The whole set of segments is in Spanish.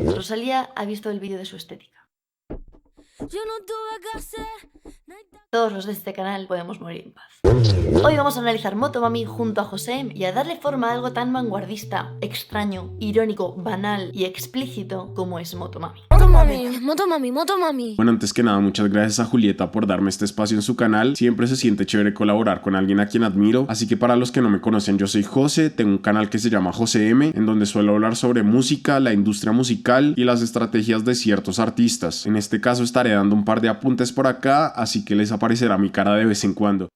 Rosalía ha visto el vídeo de su estética. Todos los de este canal podemos morir en paz. Hoy vamos a analizar Motomami junto a José y a darle forma a algo tan vanguardista, extraño, irónico, banal y explícito como es Motomami. Motomami. Bueno, antes que nada, muchas gracias a Julieta por darme este espacio en su canal. Siempre se siente chévere colaborar con alguien a quien admiro. Así que para los que no me conocen, yo soy José, tengo un canal que se llama José M, en donde suelo hablar sobre música, la industria musical y las estrategias de ciertos artistas. En este caso estaré dando un par de apuntes por acá, así que les aparecerá mi cara de vez en cuando.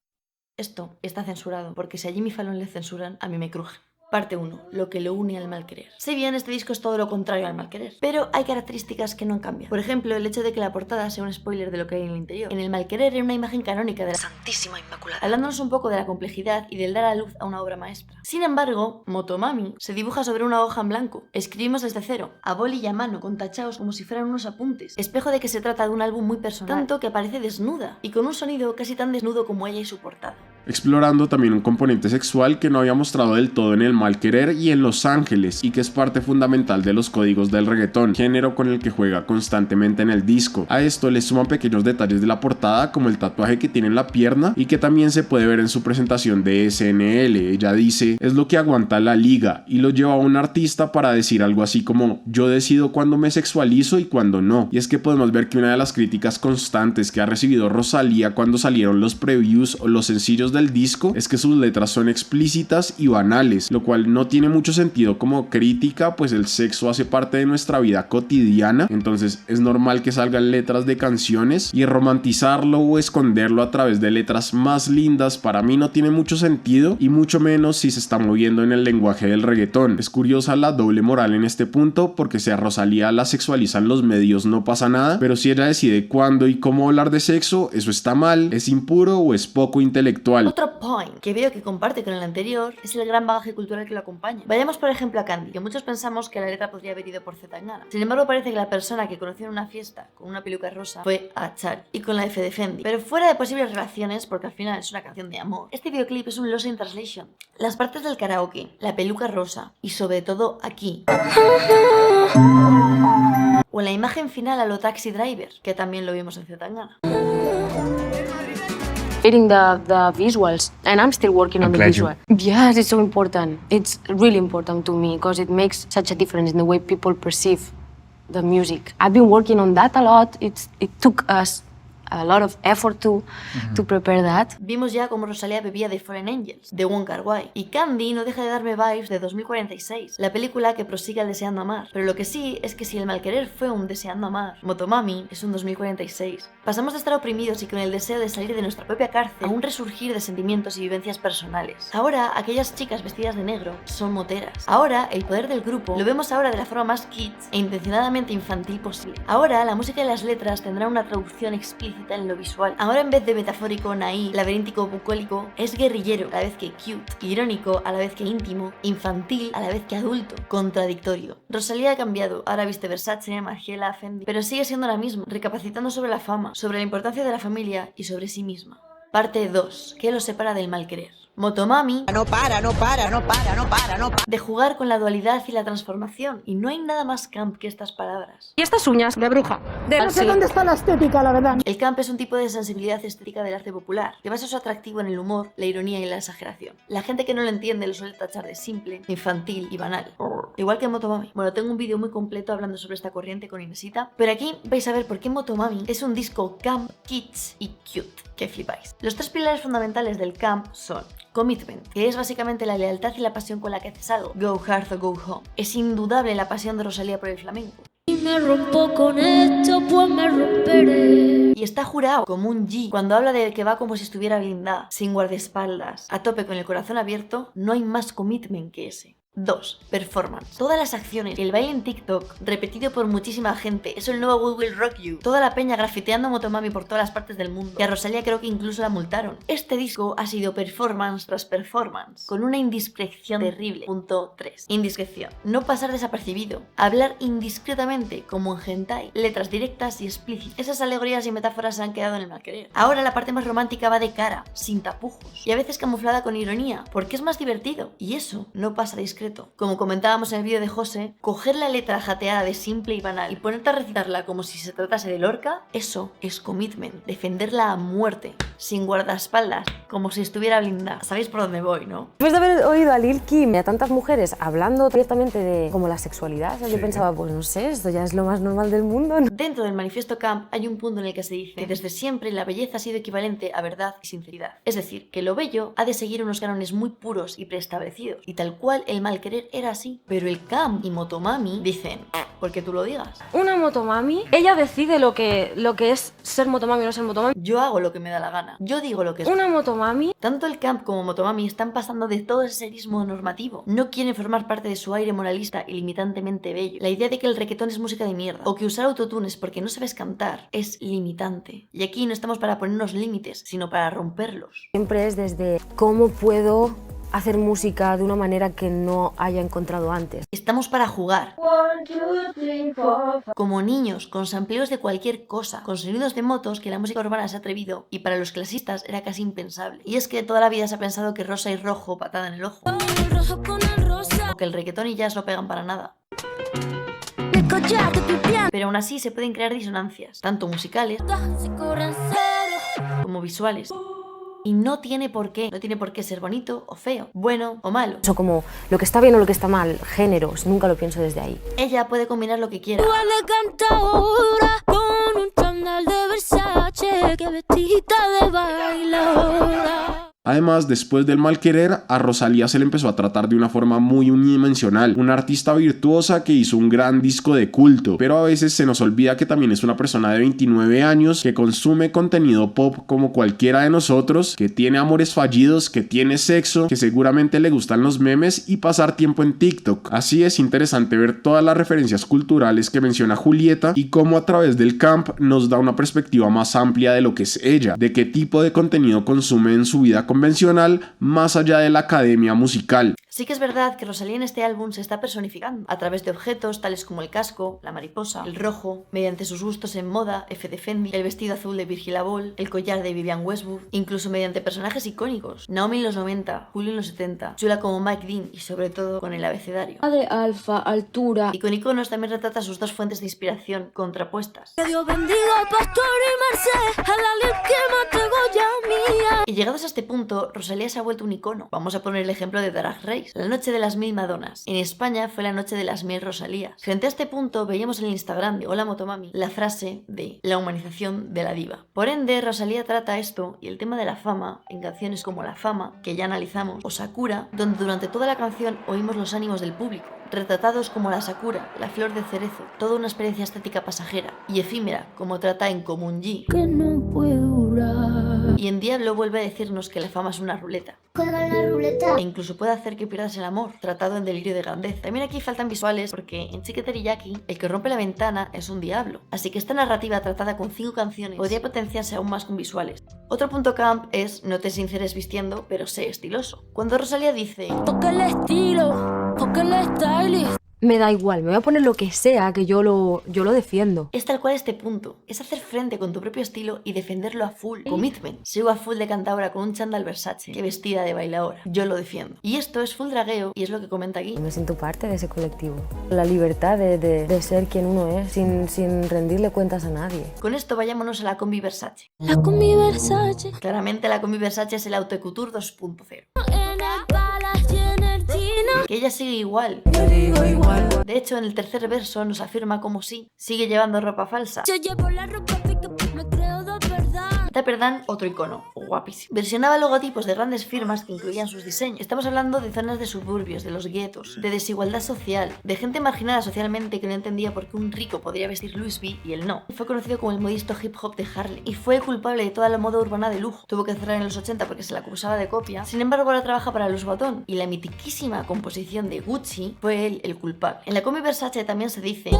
Esto está censurado, porque si a Jimmy Fallon le censuran, a mí me cruje. Parte 1. Lo que lo une al mal querer. Si bien este disco es todo lo contrario al mal querer, pero hay características que no han cambiado. Por ejemplo, el hecho de que la portada sea un spoiler de lo que hay en el interior. En el mal querer era una imagen canónica de la Santísima Inmaculada, hablándonos un poco de la complejidad y del dar a luz a una obra maestra. Sin embargo, Motomami se dibuja sobre una hoja en blanco. Escribimos desde cero, a boli y a mano, con tachados como si fueran unos apuntes. Espejo de que se trata de un álbum muy personal, tanto que aparece desnuda, y con un sonido casi tan desnudo como ella y su portada. Explorando también un componente sexual que no había mostrado del todo en el mal querer y en Los Ángeles, y que es parte fundamental de los códigos del reggaetón, género con el que juega constantemente en el disco. A esto le suman pequeños detalles de la portada, como el tatuaje que tiene en la pierna y que también se puede ver en su presentación de SNL. Ella dice: es lo que aguanta la liga, y lo lleva a un artista para decir algo así como: yo decido cuándo me sexualizo y cuándo no. Y es que podemos ver que una de las críticas constantes que ha recibido Rosalía cuando salieron los previews o los sencillos del disco es que sus letras son explícitas y banales, lo cual no tiene mucho sentido como crítica, pues el sexo hace parte de nuestra vida cotidiana, entonces es normal que salgan letras de canciones, y romantizarlo o esconderlo a través de letras más lindas para mí no tiene mucho sentido, y mucho menos si se está moviendo en el lenguaje del reggaetón. Es curiosa la doble moral en este punto, porque si a Rosalía la sexualizan los medios no pasa nada, pero si ella decide cuándo y cómo hablar de sexo, eso está mal, es impuro o es poco intelectual. Otro point que veo que comparte con el anterior es el gran bagaje cultural que lo acompaña. Vayamos por ejemplo a Candy, que muchos pensamos que la letra podría haber ido por Zetangana. Sin embargo, parece que la persona que conoció en una fiesta con una peluca rosa fue Achari, y con la F de Fendi. Pero fuera de posibles relaciones, porque al final es una canción de amor, este videoclip es un Lost in Translation. Las partes del karaoke, la peluca rosa y sobre todo aquí, o en la imagen final a lo Taxi Driver, que también lo vimos en Zetangana. Getting the visuals, and I'm still working on the visual. Yes, it's so important. It's really important to me because it makes such a difference in the way people perceive the music. I've been working on that a lot. It took us a lot of effort to prepare that. Vimos ya cómo Rosalía bebía de Fallen Angels, de Wong Kar-wai, y Candy no deja de darme vibes de 2046, la película que prosigue al Deseando Amar. Pero lo que sí es que si el malquerer fue un Deseando Amar, Motomami es un 2046. Pasamos de estar oprimidos y con el deseo de salir de nuestra propia cárcel a un resurgir de sentimientos y vivencias personales. Ahora, aquellas chicas vestidas de negro son moteras. Ahora, el poder del grupo lo vemos ahora de la forma más kids e intencionadamente infantil posible. Ahora, la música y las letras tendrán una traducción explícita en lo visual. Ahora, en vez de metafórico, naïf, laberíntico, bucólico, es guerrillero a la vez que cute, irónico a la vez que íntimo, infantil a la vez que adulto, contradictorio. Rosalía ha cambiado, ahora viste Versace, Margiela, Fendi, pero sigue siendo la misma, recapacitando sobre la fama, sobre la importancia de la familia y sobre sí misma. Parte 2. ¿Qué lo separa del mal querer? Motomami no para de jugar con la dualidad y la transformación, y no hay nada más camp que estas palabras. Y estas uñas de bruja. No sé dónde está la estética, la verdad. El camp es un tipo de sensibilidad estética del arte popular, que basa su atractivo en el humor, la ironía y la exageración. La gente que no lo entiende lo suele tachar de simple, infantil y banal. Igual que Motomami. Bueno, tengo un vídeo muy completo hablando sobre esta corriente con Inesita, pero aquí vais a ver por qué Motomami es un disco camp, kids y cute. Que flipáis. Los tres pilares fundamentales del camp son commitment, que es básicamente la lealtad y la pasión con la que haces algo. Go hard or go home. Es indudable la pasión de Rosalía por el flamenco. Si me rompo con esto, pues me romperé. Y está jurado como un G cuando habla de que va como si estuviera blindada, sin guardaespaldas, a tope con el corazón abierto. No hay más commitment que ese. 2. Performance. Todas las acciones, el baile en TikTok, repetido por muchísima gente, es el nuevo We Will Rock You. Toda la peña grafiteando Motomami por todas las partes del mundo. Que a Rosalía creo que incluso la multaron. Este disco ha sido performance tras performance, con una indiscreción terrible. Punto 3. Indiscreción. No pasar desapercibido. Hablar indiscretamente, como en hentai. Letras directas y explícitas. Esas alegorías y metáforas se han quedado en el malquerer. Ahora la parte más romántica va de cara, sin tapujos. Y a veces camuflada con ironía, porque es más divertido. Y eso no pasa discretamente discreto. Como comentábamos en el vídeo de José, coger la letra jateada de simple y banal y ponerte a recitarla como si se tratase de Lorca, eso es commitment, defenderla a muerte, sin guardaespaldas, como si estuviera blindada. Sabéis por dónde voy, ¿no? Después de haber oído a Lil Kim y a tantas mujeres hablando abiertamente de como la sexualidad, yo pensaba, pues no sé, esto ya es lo más normal del mundo, ¿no? Dentro del manifiesto Camp hay un punto en el que se dice que desde siempre la belleza ha sido equivalente a verdad y sinceridad. Es decir, que lo bello ha de seguir unos cánones muy puros y preestablecidos, y tal cual el mal querer era así. Pero el Camp y Motomami dicen, porque tú lo digas. Una motomami, ella decide lo que es ser motomami o no ser motomami. Yo hago lo que me da la gana. Yo digo lo que es. Una motomami. Tanto el Camp como Motomami están pasando de todo ese serismo normativo. No quieren formar parte de su aire moralista y limitantemente bello. La idea de que el reggaetón es música de mierda o que usar autotunes porque no sabes cantar es limitante. Y aquí no estamos para ponernos límites, sino para romperlos. Siempre es desde cómo puedo hacer música de una manera que no haya encontrado antes. Estamos para jugar. Como niños, con sampleos de cualquier cosa, con sonidos de motos que la música urbana se ha atrevido y para los clasistas era casi impensable. Y es que toda la vida se ha pensado que rosa y rojo, patada en el ojo. O que el reggaetón y jazz no pegan para nada. Pero aún así se pueden crear disonancias, tanto musicales como visuales. Y no tiene por qué ser bonito o feo, bueno o malo. Eso como lo que está bien o lo que está mal, géneros, nunca lo pienso desde ahí. Ella puede combinar lo que quiera. Con un chándal de Versace, que vestida de bailadora. Además, después del mal querer, a Rosalía se le empezó a tratar de una forma muy unidimensional, una artista virtuosa que hizo un gran disco de culto, pero a veces se nos olvida que también es una persona de 29 años que consume contenido pop como cualquiera de nosotros, que tiene amores fallidos, que tiene sexo, que seguramente le gustan los memes y pasar tiempo en TikTok. Así es interesante ver todas las referencias culturales que menciona Julieta y cómo a través del Camp nos da una perspectiva más amplia de lo que es ella, de qué tipo de contenido consume en su vida convencional más allá de la academia musical. Sí que es verdad que Rosalía en este álbum se está personificando a través de objetos tales como el casco, la mariposa, el rojo, mediante sus gustos en moda, F de Fendi, el vestido azul de Virgil Abloh, el collar de Vivienne Westwood, incluso mediante personajes icónicos, Naomi en los 90, Julio en los 70, chula como Mike Dean y sobre todo con el abecedario. De alfa, altura. Y con iconos también retrata sus dos fuentes de inspiración contrapuestas. Que Dios bendiga al pastor y Merced, a la Lil Kim, a Goya mía. Y llegados a este punto, Rosalía se ha vuelto un icono. Vamos a poner el ejemplo de Drag Race, la noche de las 1000 Madonas. En España fue la noche de las 1000 Rosalías. Frente a este punto veíamos en el Instagram de Hola Motomami la frase de la humanización de la diva. Por ende, Rosalía trata esto y el tema de la fama en canciones como La Fama, que ya analizamos, o Sakura, donde durante toda la canción oímos los ánimos del público, retratados como la sakura, la flor de cerezo, toda una experiencia estética pasajera y efímera, como trata en Komunji. Que no puede durar. Y en Diablo vuelve a decirnos que la fama es una ruleta. Juega en la ruleta. E incluso puede hacer que pierdas el amor, tratado en Delirio de Grandeza. También aquí faltan visuales porque en Chique Teriyaki el que rompe la ventana es un diablo. Así que esta narrativa tratada con 5 canciones podría potenciarse aún más con visuales. Otro punto camp es no te sinceres vistiendo, pero sé estiloso. Cuando Rosalía dice Toca el estilo, toca el stylist. Me da igual, me voy a poner lo que sea, que yo lo defiendo. es tal cual este punto, es hacer frente con tu propio estilo y defenderlo a full. Commitment. Sigo a full de cantadora con un chándal Versace, que vestida de bailadora. Yo lo defiendo. Y esto es full dragueo y es lo que comenta aquí. Me siento parte de ese colectivo. La libertad de ser quien uno es, sin rendirle cuentas a nadie. Con esto vayámonos a la combi Versace. La combi Versace. Claramente la combi Versace es el Haute Couture 2.0. En el Palace y en el Chino. Que ella sigue igual. Yo digo igual. De hecho, en el tercer verso nos afirma como sí, sigue llevando ropa falsa. Yo llevo la ropa pica, me creo de verdad. Dapper Dan, otro icono, guapísimo. Versionaba logotipos de grandes firmas que incluían sus diseños. Estamos hablando de zonas de suburbios, de los guetos, de desigualdad social, de gente marginada socialmente que no entendía por qué un rico podría vestir Louis V y él no. Fue conocido como el modisto hip hop de Harlem y fue culpable de toda la moda urbana de lujo. Tuvo que cerrar en los 80 porque se la acusaba de copia. Sin embargo, ahora trabaja para Louis Vuitton y la mitiquísima composición de Gucci fue él el culpable. En la combi Versace también se dice...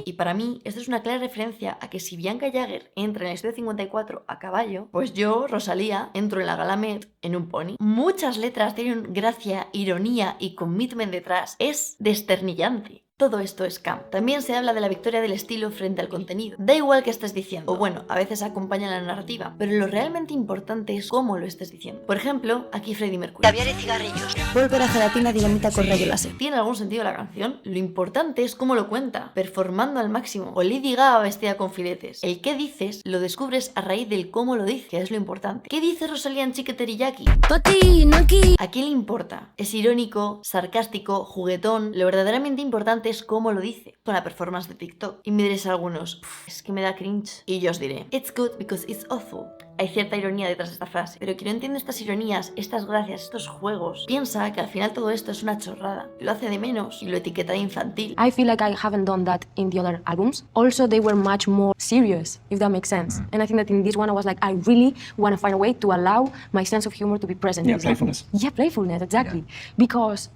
Y para mí, esto es una clara referencia a que si Bianca Jagger entra en el estudio 54 a caballo, pues yo, Rosalía, entro en la Gala Met en un pony. Muchas letras tienen gracia, ironía y commitment detrás. Es desternillante. Todo esto es camp. También se habla de la victoria del estilo frente al contenido. Da igual que estés diciendo, o bueno, a veces acompaña la narrativa, pero lo realmente importante es cómo lo estés diciendo. Por ejemplo, aquí Freddie Mercury. Caviar y cigarrillos. Pólvora, gelatina, dinamita con rayo láser. ¿Tiene algún sentido la canción? Lo importante es cómo lo cuenta, performando al máximo. O Lady Gaga vestida con filetes. El qué dices lo descubres a raíz del cómo lo dices, que es lo importante. ¿Qué dice Rosalía en Chicken Teriyaki? ¿A quién le importa? ¿Es irónico, sarcástico, juguetón? Lo verdaderamente importante es cómo lo dice, con la performance de TikTok. Y me diréis algunos, es que me da cringe. Y yo os diré, it's good because it's awful. Hay cierta ironía detrás de esta frase, pero quien no entiende estas ironías, estas gracias, estos juegos, piensa que al final todo esto es una chorrada. Lo hace de menos y lo etiqueta de infantil. I feel like I haven't done that in the other albums. Also, they were much more serious, if that makes sense. And I think that in this one I was like, I really want to find a way to allow my sense of humor to be present. Yeah, playfulness. Yeah, playfulness, exactly. Because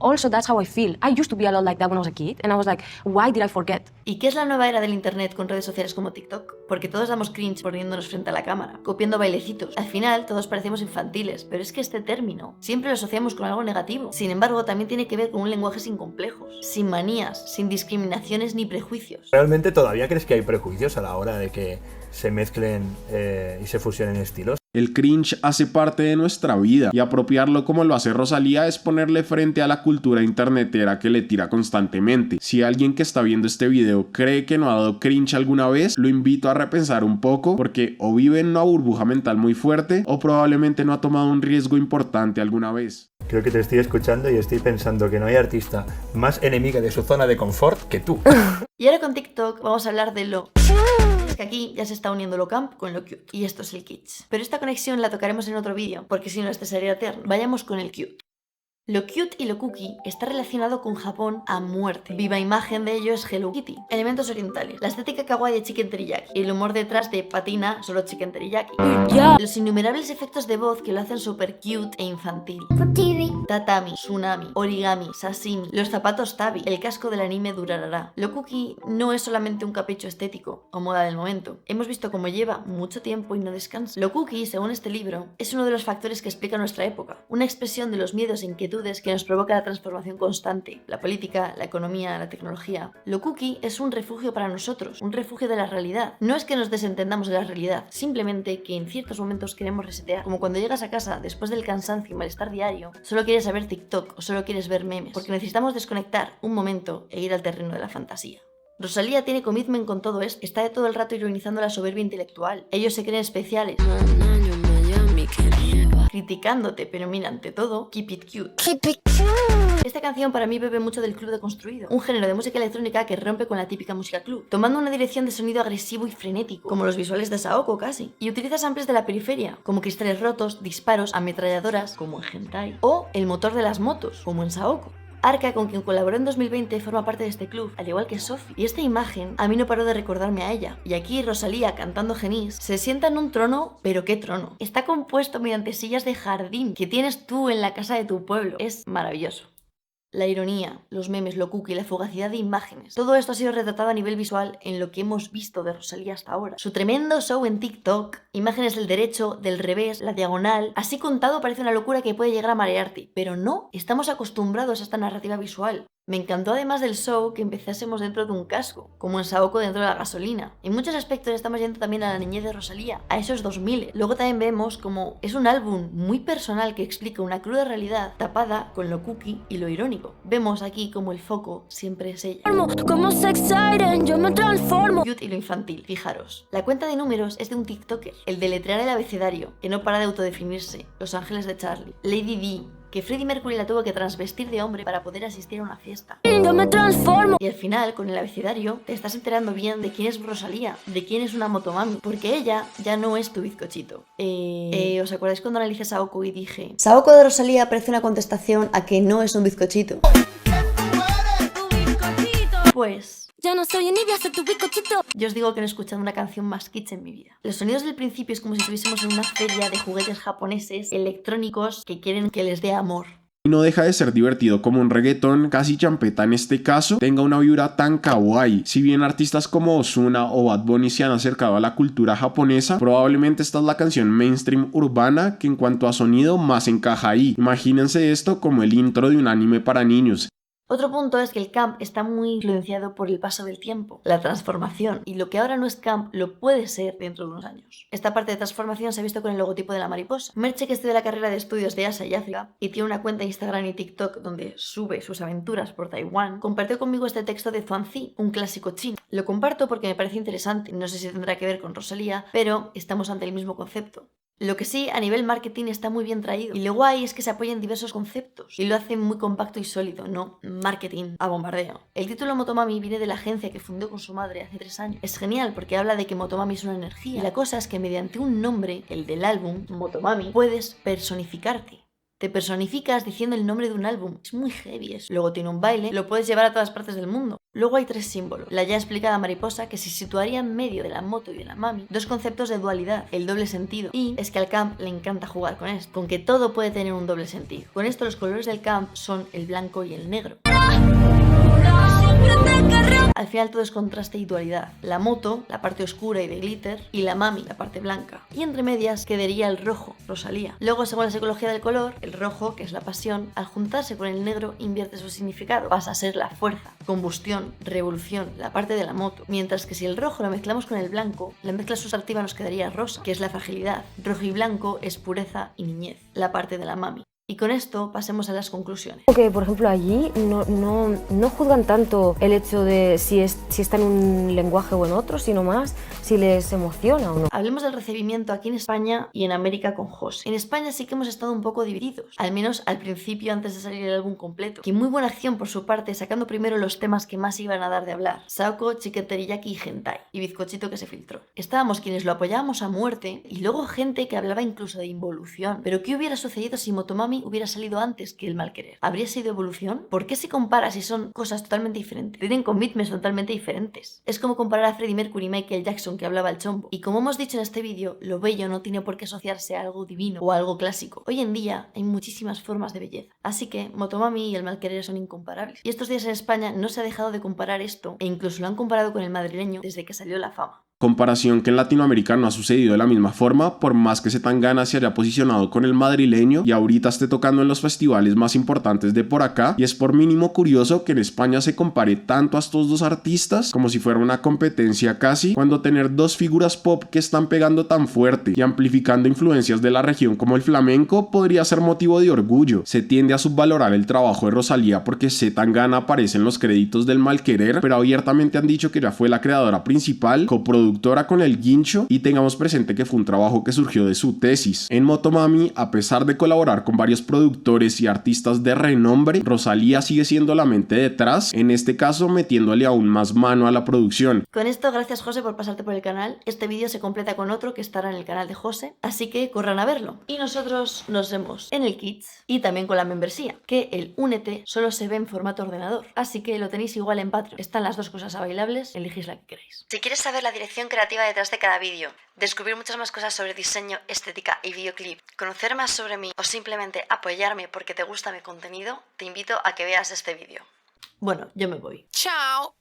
also that's how I feel. I used to be a lot like that when I was a kid, and I was like, why did I forget? ¿Y qué es la nueva era del internet con redes sociales como TikTok? Porque todos damos cringe poniéndonos frente a la cámara, copiando bailecitos. Al final todos parecemos infantiles, pero es que este término siempre lo asociamos con algo negativo. Sin embargo, también tiene que ver con un lenguaje sin complejos, sin manías, sin discriminaciones ni prejuicios. ¿Realmente todavía crees que hay prejuicios a la hora de que se mezclen y se fusionen estilos? El cringe hace parte de nuestra vida y apropiarlo como lo hace Rosalía es ponerle frente a la cultura internetera que le tira constantemente. Si alguien que está viendo este video cree que no ha dado cringe alguna vez, lo invito a repensar un poco porque o vive en una burbuja mental muy fuerte o probablemente no ha tomado un riesgo importante alguna vez. Creo que te estoy escuchando y estoy pensando que no hay artista más enemiga de su zona de confort que tú. Y ahora con TikTok vamos a hablar de lo... Es que aquí ya se está uniendo lo camp con lo cute. Y esto es el kitsch. Pero esta conexión la tocaremos en otro vídeo, porque si no este sería eterno. Vayamos con el cute. Lo cute y lo cookie está relacionado con Japón a muerte. Viva imagen de ello es Hello Kitty. Elementos orientales, la estética kawaii de Chicken Teriyaki y el humor detrás de Patina, solo Chicken Teriyaki. Los innumerables efectos de voz que lo hacen súper cute e infantil. Tatami, tsunami, origami, sashimi, los zapatos tabi, el casco del anime Durarara. Lo cookie no es solamente un capricho estético o moda del momento. Hemos visto cómo lleva mucho tiempo y no descansa. Lo cookie, según este libro, es uno de los factores que explica nuestra época. Una expresión de los miedos e inquietudes que nos provoca la transformación constante, la política, la economía, la tecnología. Lo cookie es un refugio para nosotros, un refugio de la realidad. No es que nos desentendamos de la realidad, simplemente que en ciertos momentos queremos resetear. Como cuando llegas a casa después del cansancio y malestar diario, solo quieres ver TikTok o solo quieres ver memes, porque necesitamos desconectar un momento e ir al terreno de la fantasía. Rosalía tiene commitment con todo esto, está de todo el rato ironizando la soberbia intelectual. Ellos se creen especiales, criticándote, pero mira, ante todo, keep it cute. Esta canción para mí bebe mucho del club deconstruido, un género de música electrónica que rompe con la típica música club, tomando una dirección de sonido agresivo y frenético, como los visuales de Saoko casi, y utiliza samples de la periferia, como cristales rotos, disparos, ametralladoras, como en Hentai, o el motor de las motos, como en Saoko. Arca, con quien colaboró en 2020, forma parte de este club, al igual que Sophie. Y esta imagen a mí no paró de recordarme a ella. Y aquí Rosalía, cantando Genis, se sienta en un trono, pero ¿qué trono? Está compuesto mediante sillas de jardín que tienes tú en la casa de tu pueblo. Es maravilloso. La ironía, los memes, lo cookie, la fugacidad de imágenes. Todo esto ha sido retratado a nivel visual en lo que hemos visto de Rosalía hasta ahora. Su tremendo show en TikTok, imágenes del derecho, del revés, la diagonal, así contado parece una locura que puede llegar a marearte, pero no, estamos acostumbrados a esta narrativa visual. Me encantó además del show que empezásemos dentro de un casco, como en Saoko dentro de la gasolina. En muchos aspectos estamos yendo también a la niñez de Rosalía, a esos 2000. Luego también vemos como es un álbum muy personal que explica una cruda realidad tapada con lo cookie y lo irónico. Vemos aquí como el foco siempre es ella. Como Sex Siren, yo me transformo. Cute y lo infantil, fijaros. La cuenta de números es de un TikToker, el de letrear el abecedario, que no para de autodefinirse, Los Ángeles de Charlie, Lady D, que Freddie Mercury la tuvo que transvestir de hombre para poder asistir a una fiesta. Yo me transformo. Y al final, con el abecedario, te estás enterando bien de quién es Rosalía, de quién es una motomami, porque ella ya no es tu bizcochito. ¿Os acordáis cuando analicé Saoko y dije Saoko de Rosalía parece una contestación a que no es un bizcochito? Pues... Ya no soy envidia, soy tu bizcochito. Yo os digo que no he escuchado una canción más kitsch en mi vida. Los sonidos del principio es como si estuviésemos en una feria de juguetes japoneses electrónicos que quieren que les dé amor. Y no deja de ser divertido como un reggaetón casi champeta en este caso tenga una vibra tan kawaii. Si bien artistas como Ozuna o Bad Bunny se han acercado a la cultura japonesa, probablemente esta es la canción mainstream urbana que en cuanto a sonido más encaja ahí. Imagínense esto como el intro de un anime para niños. Otro punto es que el camp está muy influenciado por el paso del tiempo, la transformación, y lo que ahora no es camp lo puede ser dentro de unos años. Esta parte de transformación se ha visto con el logotipo de la mariposa. Merche, que estudia la carrera de estudios de Asia y África y tiene una cuenta de Instagram y TikTok donde sube sus aventuras por Taiwán, compartió conmigo este texto de Zhuangzi, un clásico chino. Lo comparto porque me parece interesante, no sé si tendrá que ver con Rosalía, pero estamos ante el mismo concepto. Lo que sí, a nivel marketing está muy bien traído. Y lo guay es que se apoya en diversos conceptos. Y lo hace muy compacto y sólido, no marketing a bombardeo. El título Motomami viene de la agencia que fundó con su madre hace 3 años. Es genial porque habla de que Motomami es una energía. Y la cosa es que mediante un nombre, el del álbum, Motomami, puedes personificarte. Te personificas diciendo el nombre de un álbum. Es muy heavy eso. Luego tiene un baile, lo puedes llevar a todas partes del mundo. Luego hay 3 símbolos. La ya explicada mariposa, que se situaría en medio de la moto y de la mami. 2 conceptos de dualidad, el doble sentido. Y es que al camp le encanta jugar con esto, con que todo puede tener un doble sentido. Con esto los colores del camp son el blanco y el negro. Al final todo es contraste y dualidad. La moto, la parte oscura y de glitter, y la mami, la parte blanca. Y entre medias quedaría el rojo, Rosalía. Luego, según la psicología del color, el rojo, que es la pasión, al juntarse con el negro invierte su significado. Pasa a ser la fuerza, combustión, revolución, la parte de la moto. Mientras que si el rojo lo mezclamos con el blanco, la mezcla sustantiva nos quedaría rosa, que es la fragilidad. Rojo y blanco es pureza y niñez, la parte de la mami. Y con esto pasemos a las conclusiones. Que, por ejemplo, allí no juzgan tanto el hecho de si está en un lenguaje o en otro, sino más si les emociona o no. Hablemos del recibimiento aquí en España y en América con José. En España sí que hemos estado un poco divididos, al menos al principio antes de salir el álbum completo. Que muy buena acción por su parte, sacando primero los temas que más iban a dar de hablar. Saoko, Chicken Teriyaki y Hentai. Y Bizcochito, que se filtró. Estábamos quienes lo apoyábamos a muerte y luego gente que hablaba incluso de involución. Pero ¿qué hubiera sucedido si Motomami hubiera salido antes que el mal querer? ¿Habría sido evolución? ¿Por qué se compara si son cosas totalmente diferentes? Tienen commitments totalmente diferentes. Es como comparar a Freddie Mercury y Michael Jackson, que hablaba el chombo. Y como hemos dicho en este vídeo, lo bello no tiene por qué asociarse a algo divino o a algo clásico. Hoy en día hay muchísimas formas de belleza. Así que Motomami y el mal querer son incomparables. Y estos días en España no se ha dejado de comparar esto e incluso lo han comparado con el madrileño desde que salió la fama. Comparación que en Latinoamérica no ha sucedido de la misma forma, por más que Zetangana se haya posicionado con el madrileño y ahorita esté tocando en los festivales más importantes de por acá, y es por mínimo curioso que en España se compare tanto a estos dos artistas como si fuera una competencia casi, cuando tener 2 figuras pop que están pegando tan fuerte y amplificando influencias de la región como el flamenco podría ser motivo de orgullo. Se tiende a subvalorar el trabajo de Rosalía porque Zetangana aparece en los créditos del mal querer, pero abiertamente han dicho que ya fue la creadora principal, coproductora con el Guincho, y tengamos presente que fue un trabajo que surgió de su tesis. En Motomami, a pesar de colaborar con varios productores y artistas de renombre, Rosalía sigue siendo la mente detrás, en este caso metiéndole aún más mano a la producción. Con esto, gracias José por pasarte por el canal. Este vídeo se completa con otro que estará en el canal de José, así que corran a verlo. Y nosotros nos vemos en el Kids y también con la membresía, que el Únete solo se ve en formato ordenador, así que lo tenéis igual en Patreon. Están las 2 cosas bailables, elegís la que queráis. Si quieres saber la dirección creativa detrás de cada vídeo, descubrir muchas más cosas sobre diseño, estética y videoclip, conocer más sobre mí o simplemente apoyarme porque te gusta mi contenido, te invito a que veas este vídeo. Bueno, yo me voy. Chao.